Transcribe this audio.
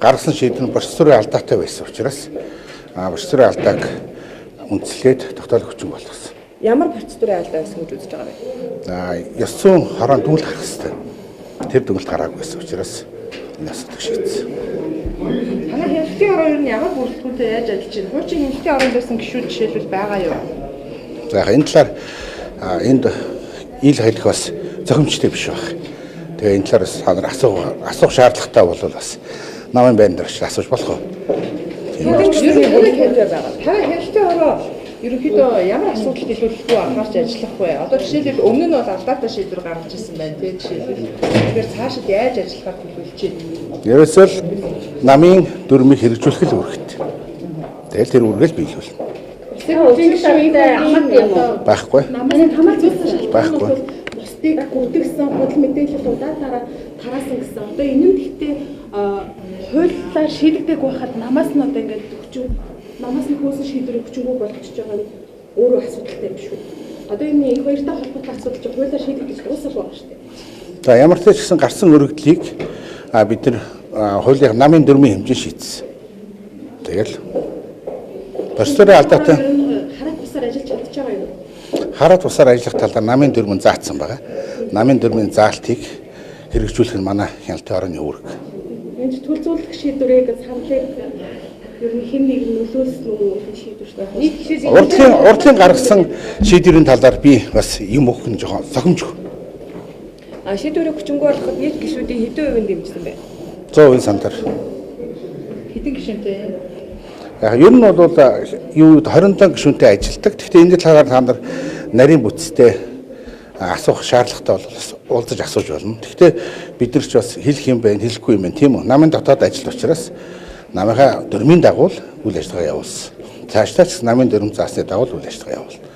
гаргасан шийдвэр нь процедурын алдаатай байсан учраас процедурын алдааг үндэслээд тогтоолох хүчин болгосон. Ямар процедурын алдаа байсан гэж үзэж байгаа вэ? Ёс зүйн хорон дүгнэлт гарах хэрэгтэй. Тэр дүгнэлт гараагүй байсан учраас энэ асуудал шийдсэн. Танай хяналтын орон юу ямар бүрэлдэхүүнтэй яаж ажиллаж байна? Хуучин хяналтын оронд байсан гишүүд жишээлбэл байгаа юу? За энэ талаар энд ил хэлэх бас зохимжтой биш байх. Тэгээ энэ талаар та нар асуух шаардлагатай бол бас намын байран дээр асууж болох уу? Танай хяналтын орон ерөнхийдөө ямар асуудалд илүүлэхгүй анхаарч ажиллах вэ? Одоо жишээлбэл өмнө нь бол алдаатай шийдвэр гаргаж ирсэн байна. Тэгэхээр цаашид яаж ажиллахаар төлөвлөж байна? Ерөөсөө л намын дүрмийг хэрэгжүүлэх л үүрэгтэй. Тэгэл тэр үүргээл биелүүлнэ. Байхгүй. Намын хамаар зүйлсэн шалтгаан нь бол бусдыг гүдгсэн худал мэдээлэл удаатаараа тараасан гэсэн. Одоо энэ нь гэхдээ хуулиар шийдэгдэг байхад намаас нь одоо ингээд өгчүү. Намаас нь хөөсөн шийдвэрийг хүчингү болгочихж байгаа нь өөрөө асуудалтай юм шүү. Одоо энэ их хоёртой холбоотой асуудал чинь хуулиар шийдэгдэж дуусах байгаа шүү дээ. За ямар ч гэсэн гарсан өргөдлийг бид нар хуулийн намын дүрмийн хэмжээ шийдсэн. Тэгэл процедурын алдаатай хараад бусаар ажиллаж чадчихж байгаа юу? Хараад бусаар ажиллах талаар намын дүрм нь заасан байгаа. Намын дүрмийн заалтыг хэрэгжүүлэх нь манай хяналтын орны үүрэг. Энд төлөвлөлт шийдвэрийг саналыг ер нь хэн нэг нөлөөлсөн үү шийдвэртэй. Урдлын гаргасан шийдвэрийн талаар би бас юм өгөх нь жоохон зохимж өгөх. Шийдвэрийг хүчингү болгоход нийт гишүүдийн хэдэн хувийг дэмжсэн бэ? 100% сандар. Хэдэн гишүүнтэй? Ер нь бол 27 гишүүнтэй ажилдаг. Гэхдээ энэ талаар та нар нарийн бүтцтэй асуух шаардлагатай бол уулзаж асууж болно. Гэхдээ бид нар ч бас хэлэх юм байна, хэлэхгүй юм байна, тийм үү? Намын дотоод ажил учраас намынхаа дүрмийн дагуу үйл ажиллагаа явуулсан. Цаашдаа ч намын дүрм заасны дагуу үйл ажиллагаа явуулна.